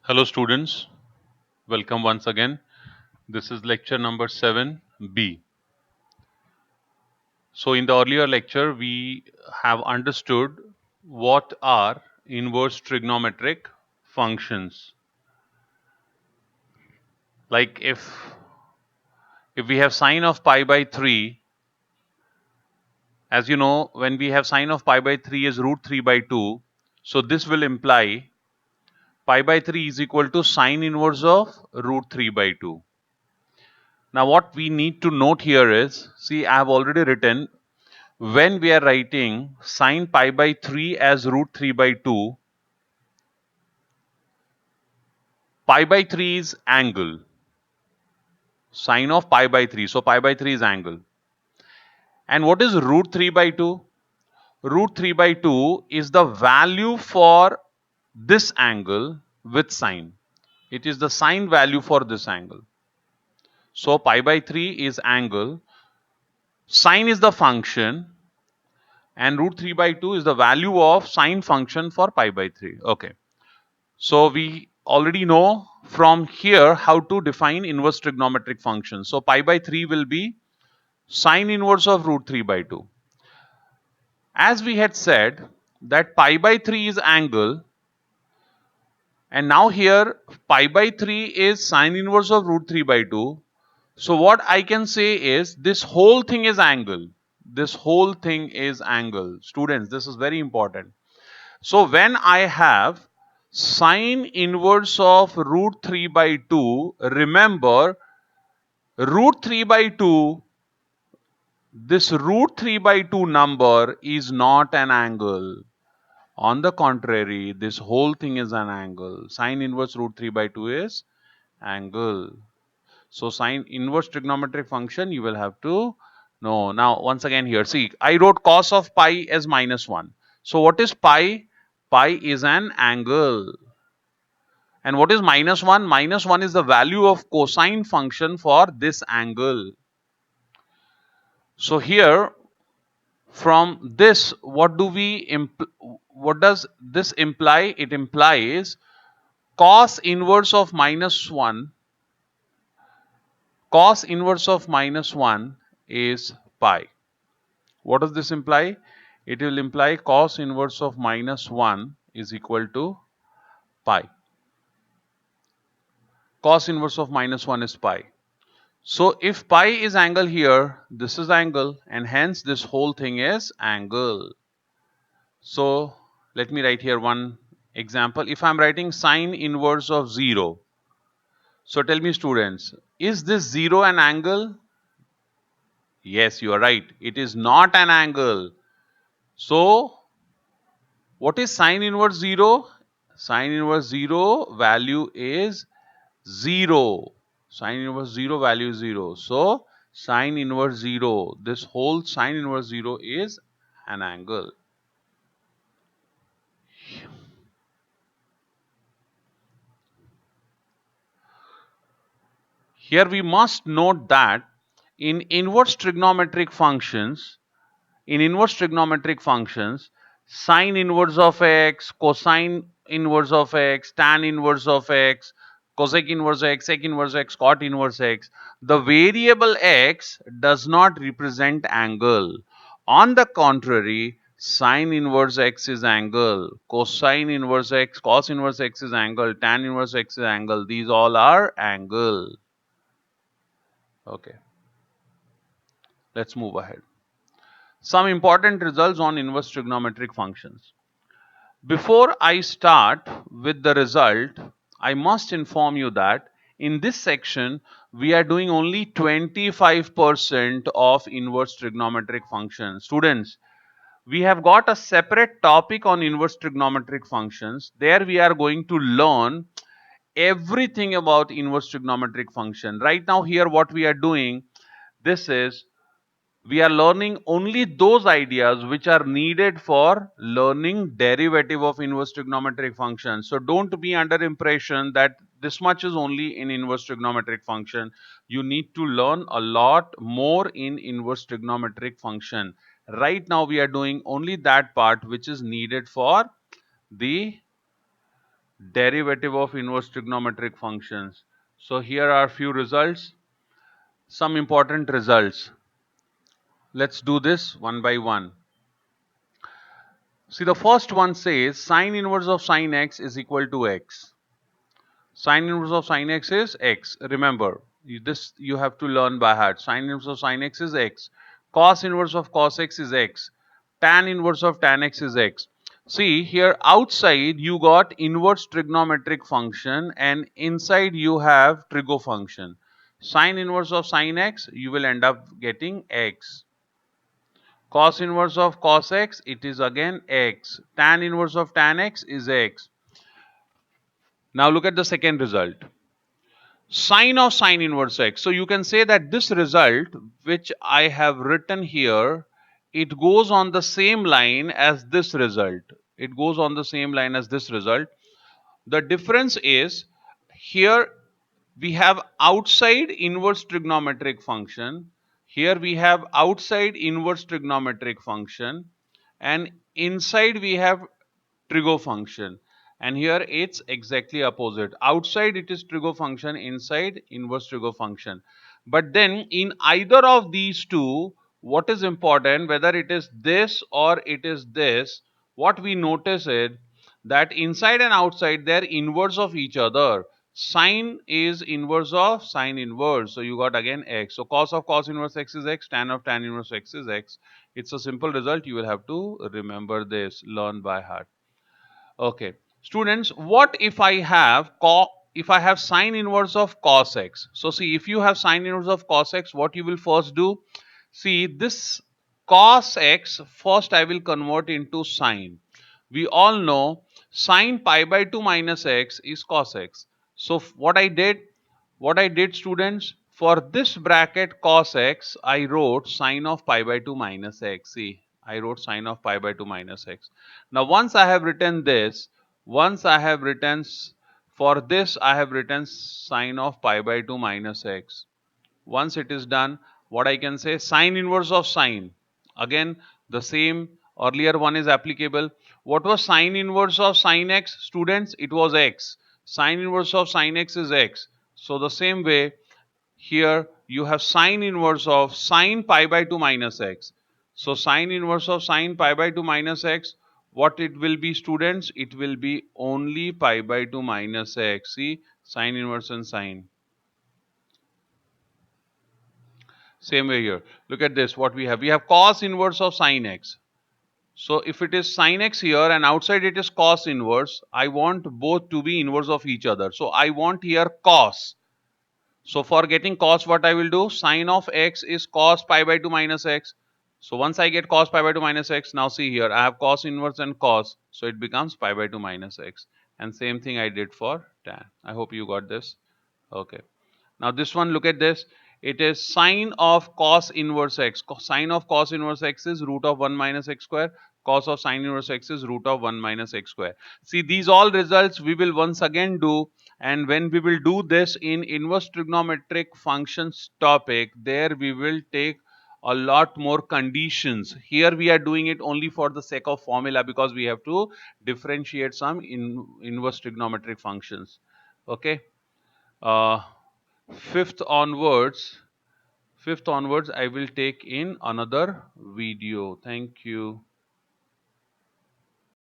Hello students, welcome once again. This is lecture number 7B. So in the earlier lecture we have understood what are inverse trigonometric functions. Like if we have sine of pi by 3, as you know, when we have sine of pi by 3 is root 3 by 2, so this will imply pi by 3 is equal to sine inverse of root 3 by 2. Now what we need to note here is, see, I have already written when we are writing sine pi by 3 as root 3 by 2, pi by 3 is angle. Sine of pi by 3. So pi by 3 is angle. And what is root 3 by 2? Root 3 by 2 is the value for this angle with sine. It is the sine value for this angle. So pi by 3 is angle. Sine is the function. And root 3 by 2 is the value of sine function for pi by 3. Okay. So we already know from here how to define inverse trigonometric functions. So pi by 3 will be sine inverse of root 3 by 2. As we had said that pi by 3 is angle, and now here pi by 3 is sine inverse of root 3 by 2. So what I can say is this whole thing is angle. This whole thing is angle. Students, this is very important. So when I have sine inverse of root 3 by 2, remember root 3 by 2, this root 3 by 2 number is not an angle. On the contrary, this whole thing is an angle. Sine inverse root 3 by 2 is angle. So sine inverse trigonometric function you will have to know. Now once again here, see, I wrote cos of pi as -1. So what is pi? Pi is an angle. And what is -1? -1 is the value of cosine function for this angle. So here from this, what does this imply? It implies cos inverse of -1. Cos inverse of -1 is pi. What does this imply? It will imply cos inverse of -1 is equal to pi. Cos inverse of -1 is pi. So if pi is angle here, this is angle, and hence this whole thing is angle. So let me write here one example. If I'm writing sine inverse of 0, so tell me students, is this 0 an angle? Yes, you are right. It is not an angle. So what is sine inverse 0? Sine inverse 0 value is 0. Sine inverse 0 value is 0. So sine inverse 0, this whole sine inverse 0 is an angle. Here we must note that in inverse trigonometric functions, sine inverse of x, cosine inverse of x, tan inverse of x, cosec inverse x, sec inverse x, cot inverse x, the variable x does not represent angle. On the contrary, sine inverse x is angle, cosine inverse x, cos inverse x is angle, tan inverse x is angle. These all are angle. Okay, let's move ahead. Some important results on inverse trigonometric functions. Before I start with the result, I must inform you that in this section we are doing only 25% of inverse trigonometric functions. Students, we have got a separate topic on inverse trigonometric functions. There we are going to learn everything about inverse trigonometric function. Right now here what we are doing, this is we are learning only those ideas which are needed for learning derivative of inverse trigonometric functions. So don't be under impression that this much is only in inverse trigonometric function. You need to learn a lot more in inverse trigonometric function. Right now we are doing only that part which is needed for the derivative of inverse trigonometric functions. So here are few results, some important results. Let's do this one by one. See, the first one says sine inverse of sine x is equal to x. Sine inverse of sine x is x. Remember, this you have to learn by heart. Sine inverse of sine x is x. Cos inverse of cos x is x. Tan inverse of tan x is x. See here outside you got inverse trigonometric function and inside you have trigo function. Sine inverse of sine x, you will end up getting x. Cos inverse of cos x, it is again x. Tan inverse of tan x is x. Now look at the second result. Sine of sine inverse x. So you can say that this result which I have written here, it goes on the same line as this result. It goes on the same line as this result. The difference is here we have outside inverse trigonometric function. Here we have outside inverse trigonometric function and inside we have trigo function, and here it's exactly opposite. Outside it is trigo function, inside inverse trigo function. But then in either of these two, what is important, whether it is this or it is this, what we notice is that inside and outside they are inverse of each other. Sine is inverse of sine inverse, so you got again x. So cos of cos inverse x is x, tan of tan inverse x is x. It's a simple result. You will have to remember this, learn by heart. Okay, students, what if I have sine inverse of cos x? So see, if you have sine inverse of cos x, what you will first do? See, this cos x first I will convert into sine. We all know sine pi by 2 minus x is cos x. So what I did, students, for this bracket cos x, I wrote sine of pi by 2 minus x. See, I wrote sine of pi by 2 minus x. Now, once I have written this, once I have written for this, I have written sine of pi by 2 minus x. Once it is done, what I can say, sine inverse of sine. Again, the same earlier one is applicable. What was sine inverse of sine x? Students, it was x. Sine inverse of sine x is x. So the same way, here you have sine inverse of sine pi by 2 minus x. So sine inverse of sine pi by 2 minus x, what it will be, students? It will be only pi by 2 minus x. See, sine inverse and sine. Same way here. Look at this, what we have. We have cos inverse of sine x. So if it is sine x here and outside it is cos inverse, I want both to be inverse of each other. So I want here cos. So for getting cos, what I will do? Sine of x is cos pi by 2 minus x. So once I get cos pi by 2 minus x, now see here, I have cos inverse and cos. So it becomes pi by 2 minus x. And same thing I did for tan. I hope you got this. Okay. Now this one, look at this. It is sine of cos inverse x. Sine of cos inverse x is root of 1 minus x square. Cos of sine inverse x is root of 1 minus x square. See, these all results we will once again do, and when we will do this in inverse trigonometric functions topic, there we will take a lot more conditions. Here we are doing it only for the sake of formula because we have to differentiate some inverse trigonometric functions. Okay. Uh, fifth onwards, I will take in another video. Thank you.